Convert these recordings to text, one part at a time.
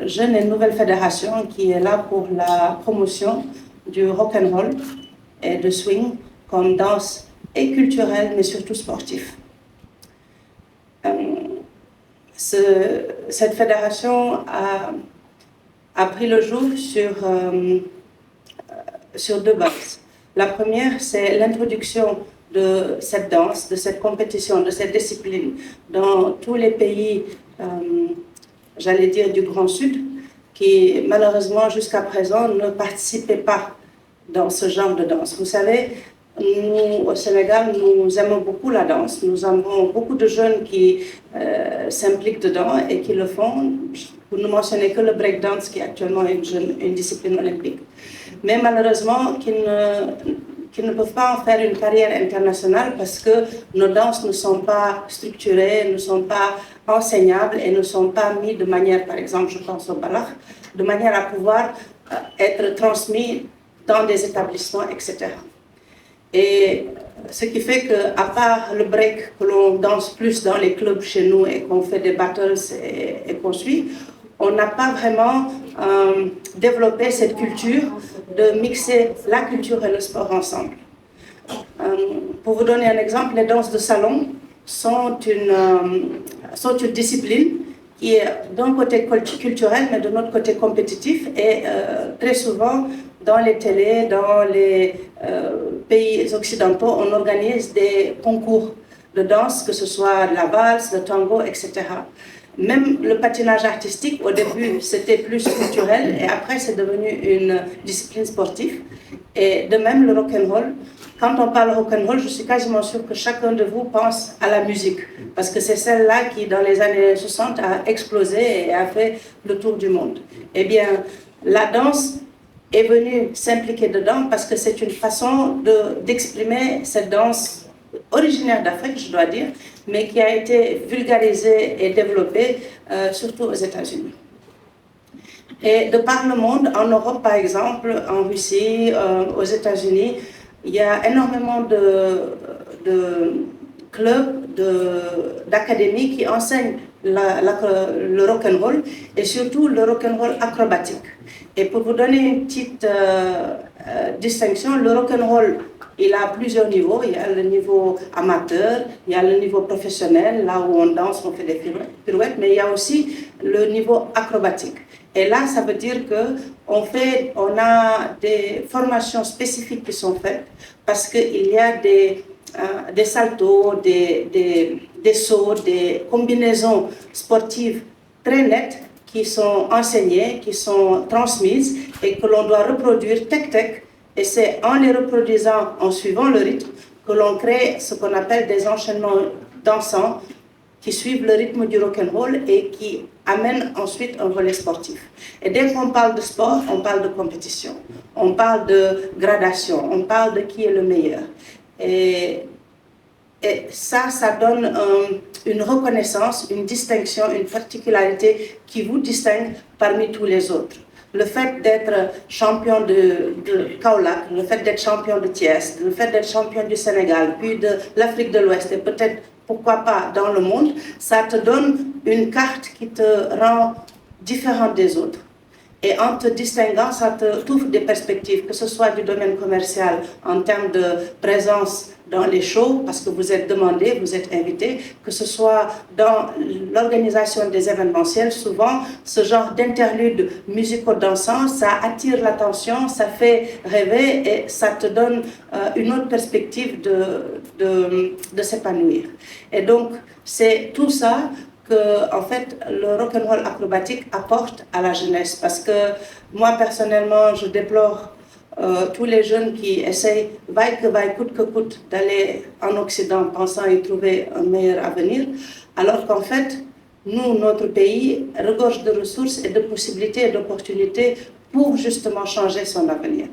jeune et nouvelle fédération qui est là pour la promotion du rock'n'roll et de swing comme danse et culturelle, mais surtout sportive. Cette fédération a pris le jour sur deux bases. La première, c'est l'introduction de cette danse, de cette compétition, de cette discipline dans tous les pays, j'allais dire, du Grand Sud, qui malheureusement jusqu'à présent ne participaient pas dans ce genre de danse. Vous savez, nous, au Sénégal, nous aimons beaucoup la danse. Nous avons beaucoup de jeunes qui s'impliquent dedans et qui le font. Pour ne mentionner que le breakdance, qui est actuellement une discipline olympique. Mais malheureusement, qui ne peuvent pas en faire une carrière internationale parce que nos danses ne sont pas structurées, ne sont pas enseignables et ne sont pas mises de manière, par exemple, je pense au balakh, de manière à pouvoir être transmis dans des établissements, etc. Et ce qui fait qu'à part le break que l'on danse plus dans les clubs chez nous et qu'on fait des battles et qu'on suit, on n'a pas vraiment développé cette culture de mixer la culture et le sport ensemble. Pour vous donner un exemple, les danses de salon sont une discipline qui est d'un côté culturel, mais de notre côté compétitif. Et très souvent, dans les télés, dans les pays occidentaux, on organise des concours de danse, que ce soit la valse, le tango, etc. Même le patinage artistique, au début, c'était plus culturel et après, c'est devenu une discipline sportive. Et de même, le rock'n'roll. Quand on parle rock'n'roll, je suis quasiment sûre que chacun de vous pense à la musique. Parce que c'est celle-là qui, dans les années 60, a explosé et a fait le tour du monde. Eh bien, la danse est venue s'impliquer dedans parce que c'est une façon d'exprimer cette danse originaire d'Afrique, je dois dire, mais qui a été vulgarisée et développée surtout aux États-Unis. Et de par le monde, en Europe par exemple, en Russie, aux États-Unis, il y a énormément de clubs, d'académies qui enseignent le rock'n'roll et surtout le rock'n'roll acrobatique. Et pour vous donner une petite distinction, le rock'n'roll, il a plusieurs niveaux. Il y a le niveau amateur, il y a le niveau professionnel, là où on danse, on fait des pirouettes, mais il y a aussi le niveau acrobatique. Et là, ça veut dire qu'on a des formations spécifiques qui sont faites parce qu'il y a des saltos, des sauts, des combinaisons sportives très nettes qui sont enseignées, qui sont transmises et que l'on doit reproduire tec-tec. Et c'est en les reproduisant, en suivant le rythme, que l'on crée ce qu'on appelle des enchaînements dansants qui suivent le rythme du rock'n'roll et qui amènent ensuite un volet sportif. Et dès qu'on parle de sport, on parle de compétition, on parle de gradation, on parle de qui est le meilleur. Et ça donne une reconnaissance, une distinction, une particularité qui vous distingue parmi tous les autres. Le fait d'être champion de Kaolack, le fait d'être champion de Thiès, le fait d'être champion du Sénégal, puis de l'Afrique de l'Ouest et peut-être, pourquoi pas, dans le monde, ça te donne une carte qui te rend différent des autres. Et en te distinguant, ça t'ouvre des perspectives, que ce soit du domaine commercial en termes de présence dans les shows, parce que vous êtes demandé, vous êtes invité, que ce soit dans l'organisation des événementiels. Souvent, ce genre d'interlude musico-dansant, ça attire l'attention, ça fait rêver et ça te donne une autre perspective de s'épanouir. Et donc, c'est tout ça que, en fait, le rock'n'roll acrobatique apporte à la jeunesse. Parce que moi, personnellement, je déplore tous les jeunes qui essayent, vaille que vaille, coûte que coûte, d'aller en Occident pensant y trouver un meilleur avenir, alors qu'en fait, nous, notre pays, regorge de ressources et de possibilités et d'opportunités pour justement changer son avenir.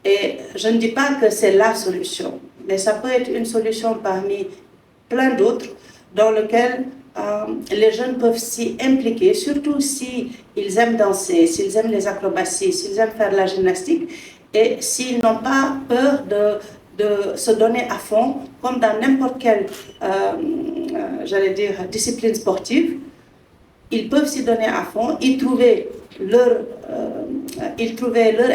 Et je ne dis pas que c'est la solution, mais ça peut être une solution parmi plein d'autres dans lesquelles les jeunes peuvent s'y impliquer, surtout s'ils aiment danser, s'ils aiment les acrobaties, s'ils aiment faire la gymnastique et s'ils n'ont pas peur de se donner à fond, comme dans n'importe quelle, j'allais dire, discipline sportive. ils peuvent s'y donner à fond, ils trouvaient leur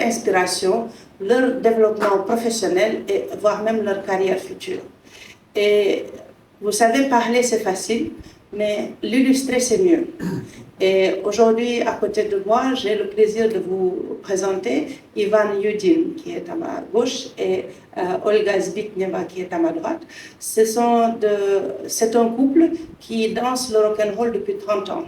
inspiration, leur développement professionnel et voire même leur carrière future. Et vous savez, parler c'est facile, mais l'illustrer c'est mieux. Et aujourd'hui, à côté de moi, j'ai le plaisir de vous présenter Ivan Yudin, qui est à ma gauche, et Olga Zbitneva, qui est à ma droite. C'est un couple qui danse le rock'n'roll depuis 30 ans.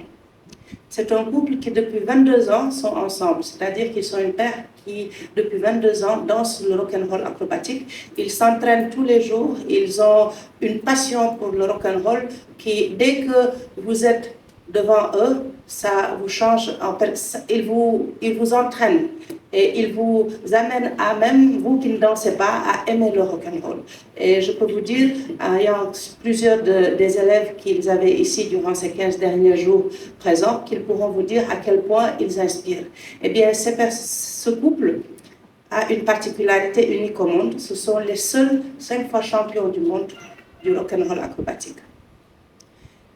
C'est un couple qui, depuis 22 ans, sont ensemble. C'est-à-dire qu'ils sont une paire qui, depuis 22 ans, dansent le rock'n'roll acrobatique. Ils s'entraînent tous les jours. Ils ont une passion pour le rock'n'roll qui, dès que vous êtes devant eux, ça vous change, ils vous entraînent et ils vous amènent à, même vous qui ne dansez pas, à aimer le rock'n'roll. Et je peux vous dire, ayant plusieurs des élèves qu'ils avaient ici durant ces 15 derniers jours présents, qu'ils pourront vous dire à quel point ils inspirent. Eh bien, ce couple a une particularité unique au monde. Ce sont les seuls 5 fois champions du monde du rock'n'roll acrobatique.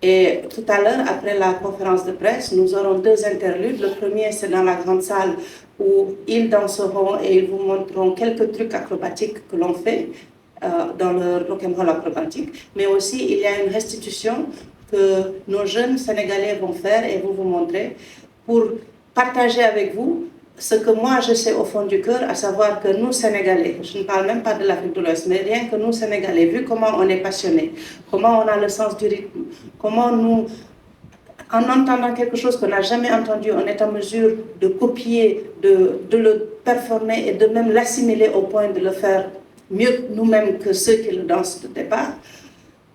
Et tout à l'heure, après la conférence de presse, nous aurons 2 interludes. Le premier, c'est dans la grande salle où ils danseront et ils vous montreront quelques trucs acrobatiques que l'on fait dans le rock'n'roll acrobatique. Mais aussi, il y a une restitution que nos jeunes Sénégalais vont faire et vous montrer pour partager avec vous ce que moi je sais au fond du cœur, à savoir que nous Sénégalais, je ne parle même pas de l'Afrique de l'Ouest, mais rien que nous Sénégalais, vu comment on est passionnés, comment on a le sens du rythme, comment nous, en entendant quelque chose qu'on n'a jamais entendu, on est en mesure de copier, de le performer et de même l'assimiler au point de le faire mieux nous-mêmes que ceux qui le dansent de départ.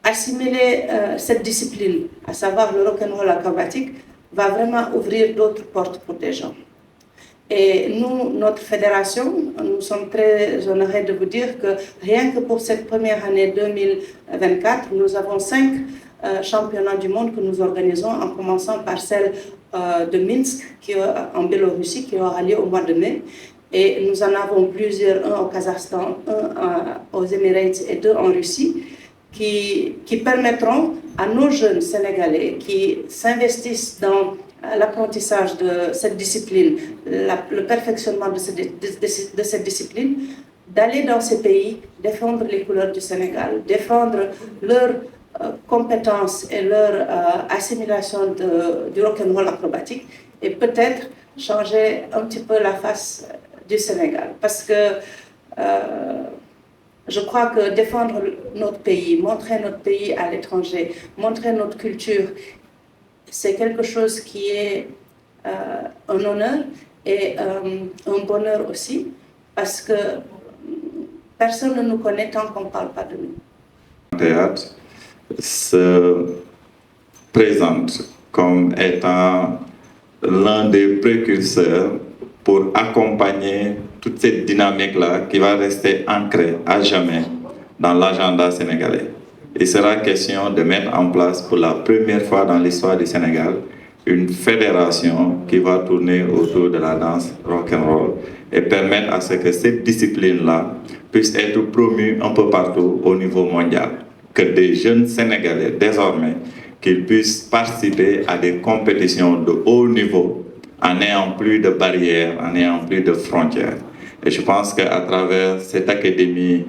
Assimiler cette discipline, à savoir le rock'n'roll acrobatique, va vraiment ouvrir d'autres portes pour des gens. Et nous, notre fédération, nous sommes très honorés de vous dire que rien que pour cette première année 2024, nous avons 5 championnats du monde que nous organisons, en commençant par celle de Minsk, en Biélorussie, qui aura lieu au mois de mai. Et nous en avons plusieurs, un au Kazakhstan, un aux Émirats et 2 en Russie, qui permettront à nos jeunes Sénégalais qui s'investissent dans l'apprentissage de cette discipline, le perfectionnement de cette discipline, d'aller dans ces pays, défendre les couleurs du Sénégal, défendre leurs compétences et leur assimilation du rock'n'roll acrobatique et peut-être changer un petit peu la face du Sénégal. Parce que je crois que défendre notre pays, montrer notre pays à l'étranger, montrer notre culture, c'est quelque chose qui est un honneur et un bonheur aussi, parce que personne ne nous connaît tant qu'on ne parle pas de nous. Le théâtre se présente comme étant l'un des précurseurs pour accompagner toute cette dynamique-là qui va rester ancrée à jamais dans l'agenda sénégalais. Il sera question de mettre en place pour la première fois dans l'histoire du Sénégal une fédération qui va tourner autour de la danse rock'n'roll et permettre à ce que cette discipline-là puisse être promue un peu partout au niveau mondial. Que des jeunes Sénégalais, désormais, qu'ils puissent participer à des compétitions de haut niveau en n'ayant plus de barrières, en n'ayant plus de frontières. Et je pense qu'à travers cette académie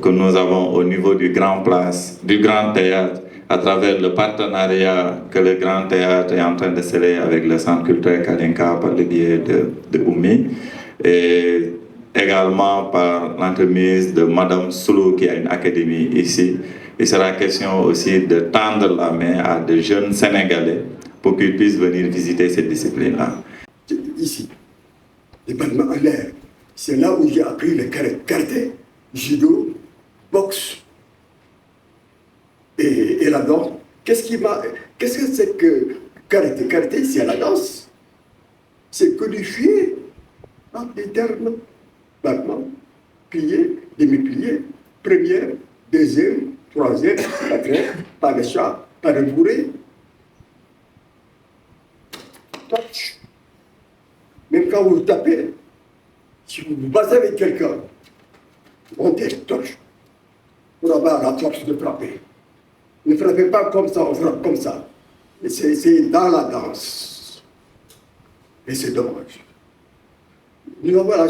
que nous avons au niveau du Grand Théâtre, à travers le partenariat que le Grand Théâtre est en train de sceller avec le Centre culturel Kalinka par le biais de Oumi, et également par l'entremise de Madame Soulou qui a une académie ici, il sera question aussi de tendre la main à de jeunes Sénégalais pour qu'ils puissent venir visiter cette discipline-là. Ici, les battements en l'air. C'est là où j'ai appris le karaté, judo, boxe et la danse. Qu'est-ce que c'est que karaté? Karaté, c'est la danse. C'est codifié en des termes. Battement, plié, demi-plié, première, deuxième, troisième, quatrième, pas de chat, pas de bourré. Touch. Même quand vous tapez, si vous vous battez avec quelqu'un, montez, touch, pour avoir la force de frapper. Ne frappez pas comme ça, on frappe comme ça. C'est dans la danse. Et c'est dommage. Nous avons la